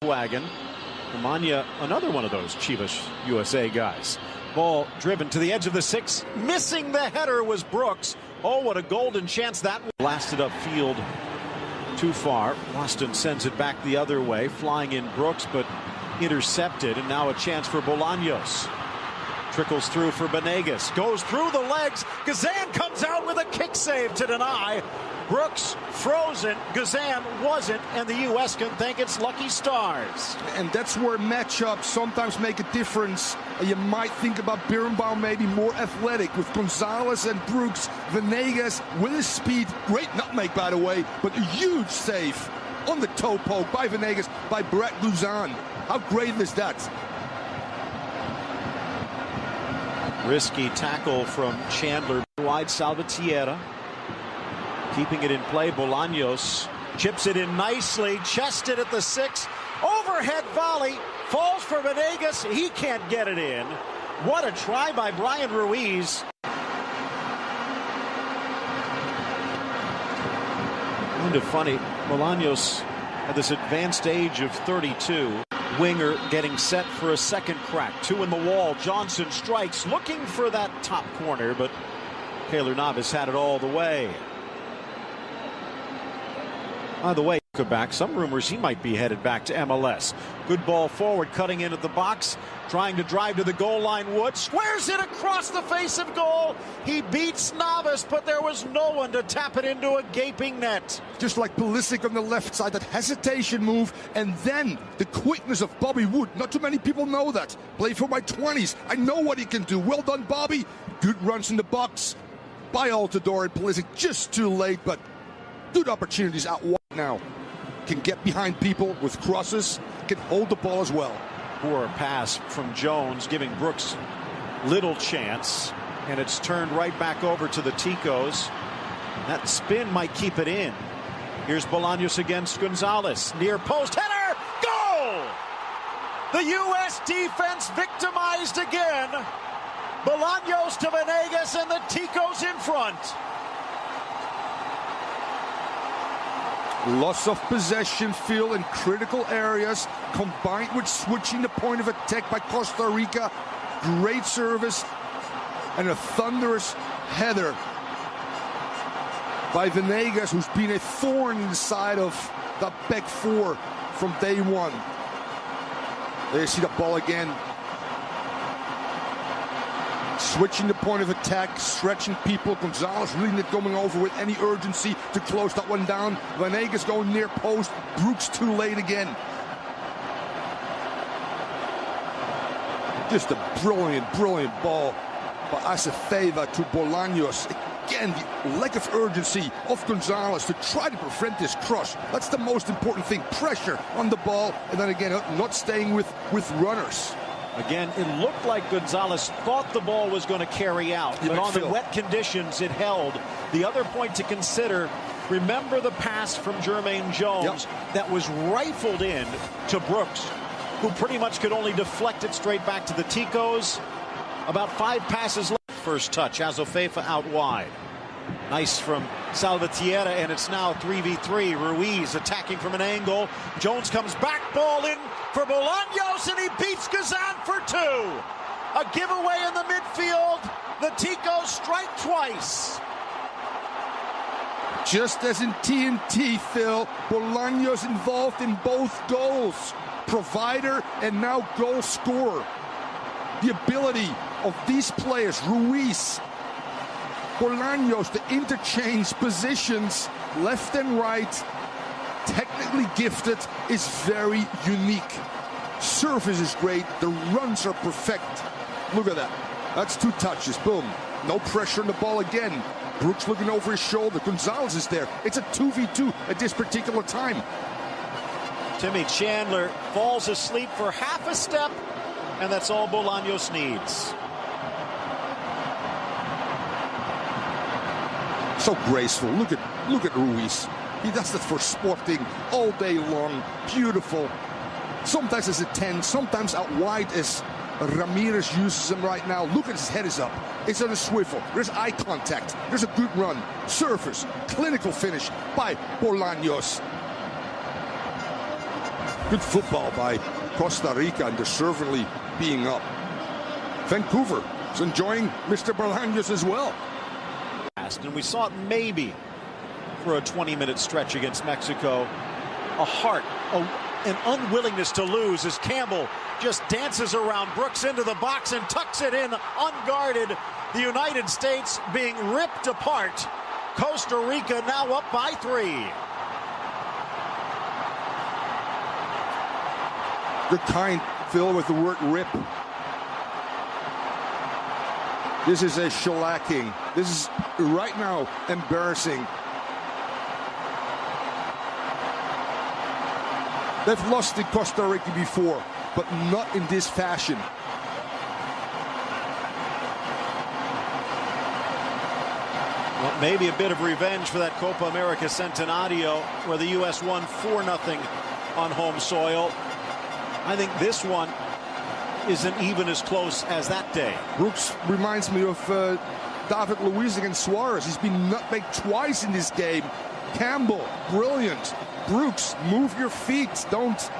wagon. Umania, another one of those Chivas USA guys. Ball driven to the edge of the 6. Missing the header was Brooks. Oh, what a golden chance that was. Blasted upfield too far. Boston sends it back the other way. Flying in Brooks, but intercepted. And now a chance for Bolaños. Trickles through for Venegas. Goes through the legs. Gazan comes out with a kick save to deny. Brooks frozen, Gazan wasn't, and the U.S. can thank its lucky stars. And that's where matchups sometimes make a difference. You might think about Birnbaum maybe more athletic with Gonzalez and Brooks. Venegas with his speed, great nutmeg by the way, but a huge save on the toe poke by Venegas, by Brett Guzan. How great is that? Risky tackle from Chandler. Wide Salvatierra. Keeping it in play, Bolaños chips it in nicely, chested at the 6. Overhead volley, falls for Venegas. He can't get it in. What a try by Brian Ruiz. Kind of funny, Bolaños at this advanced age of 32. Winger getting set for a second crack. 2 in the wall. Johnson strikes, looking for that top corner, but Keylor Navas had it all the way. By the way, back. Some rumors he might be headed back to MLS. Good ball forward, cutting in at the box, trying to drive to the goal line. Wood squares it across the face of goal. He beats Navas, but there was no one to tap it into a gaping net. Just like Pulisic on the left side, that hesitation move, and then the quickness of Bobby Wood. Not too many people know that. Played for my 20s. I know what he can do. Well done, Bobby. Good runs in the box by Altidore and Pulisic. Just too late, but good opportunities out wide now. Can get behind people with crosses, can hold the ball as well. Poor pass from Jones, giving Brooks little chance, and it's turned right back over to the Ticos. That spin might keep it in. Here's Bolaños against Gonzalez. Near post header, goal! The U.S. defense victimized again. Bolaños to Venegas and the Ticos in front. Loss of possession, feel in critical areas, combined with switching the point of attack by Costa Rica. Great service and a thunderous header by Venegas, who's been a thorn in the side of the back four from day one. There you see the ball again. Switching the point of attack, stretching people. Gonzalez really not going over with any urgency to close that one down. Venegas going near post. Brooks too late again. Just a brilliant, brilliant ball by Acefeva to Bolaños. Again, the lack of urgency of Gonzalez to try to prevent this cross. That's the most important thing. Pressure on the ball, and then again, not staying with runners. Again, it looked like Gonzalez thought the ball was going to carry out, but on the wet conditions, it held. The other point to consider, remember the pass from Jermaine Jones that was rifled in to Brooks, who pretty much could only deflect it straight back to the Ticos. About 5 passes left. First touch, Acefeva out wide. Nice from Salvatierra, and it's now 3v3. Ruiz attacking from an angle. Jones comes back, ball in for Bolaños, and he beats Gazan for 2. A giveaway in the midfield. The Ticos strike twice. Just as in TNT, Phil, Bolaños involved in both goals. Provider and now goal scorer. The ability of these players, Ruiz, Bolaños, to interchange positions left and right, technically gifted, is very unique. Surface is great, the runs are perfect. Look at that. That's 2 touches, boom. No pressure on the ball again. Brooks looking over his shoulder. Gonzalez is there. It's a 2v2 at this particular time. Timmy Chandler falls asleep for half a step, and that's all Bolaños needs. So graceful. Look at Ruiz. He does that for Sporting all day long. Beautiful. Sometimes as a 10, sometimes out wide as Ramirez uses him right now. Look at his head is up. It's on a swivel. There's eye contact. There's a good run. Surface. Clinical finish by Bolaños. Good football by Costa Rica and deservedly being up. Vancouver is enjoying Mr. Bolaños as well. And we saw it maybe for a 20-minute stretch against Mexico. A heart, an unwillingness to lose as Campbell just dances around Brooks into the box and tucks it in unguarded. The United States being ripped apart. Costa Rica now up by 3. Good kind, Phil, with the word rip. This is a shellacking. This is right now embarrassing. They've lost to Costa Rica before, but not in this fashion. Well, maybe a bit of revenge for that Copa America Centenario, where the U.S. won 4-0 on home soil. I think this one isn't even as close as that day. Brooks reminds me of David Luiz against Suarez. He's been nutmegged twice in this game. Campbell, brilliant. Brooks, move your feet. Don't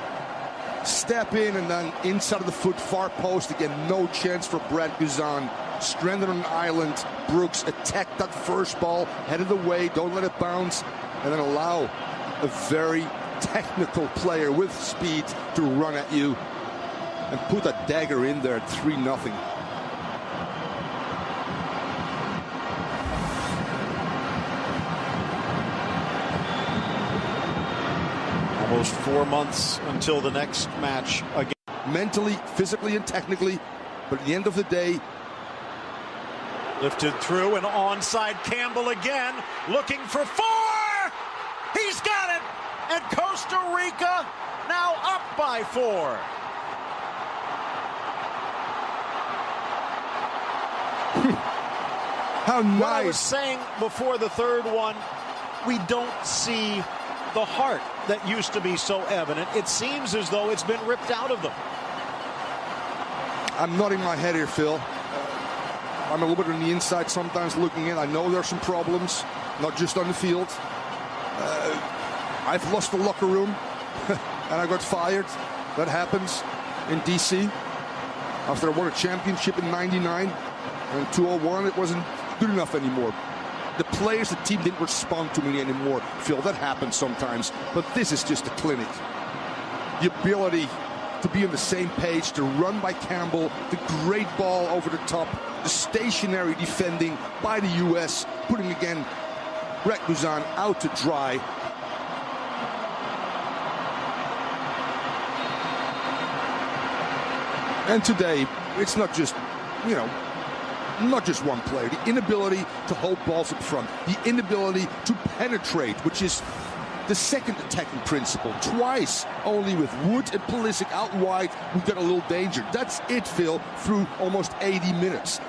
step in and then inside of the foot, far post again. No chance for Brad Guzan. Stranded on an island. Brooks attacked that first ball, headed away. Don't let it bounce, and then allow a very technical player with speed to run at you and put that dagger in there at 3-0. Almost 4 months until the next match again. Mentally, physically, and technically, but at the end of the day, lifted through and onside. Campbell again, looking for 4. He's got it, and Costa Rica now up by 4. How nice. What I was saying before the third one, we don't see the heart that used to be so evident. It seems as though it's been ripped out of them. I'm nodding my head here, Phil. I'm a little bit on the inside sometimes looking in. I know there's some problems, not just on the field. I've lost the locker room and I got fired. That happens in DC after I won a championship in '99, and in 2001 it wasn't good enough anymore. The players, the team didn't respond to me anymore. Phil, that happens sometimes, but this is just a clinic. The ability to be on the same page, to run by Campbell, the great ball over the top, the stationary defending by the U.S., putting again Brett Guzan out to dry. And today, it's not just, not just one player. The inability to hold balls up front, the inability to penetrate, which is the second attacking principle. Twice only with Wood and Pulisic out wide, we got a little danger. That's it, Phil, through almost 80 minutes.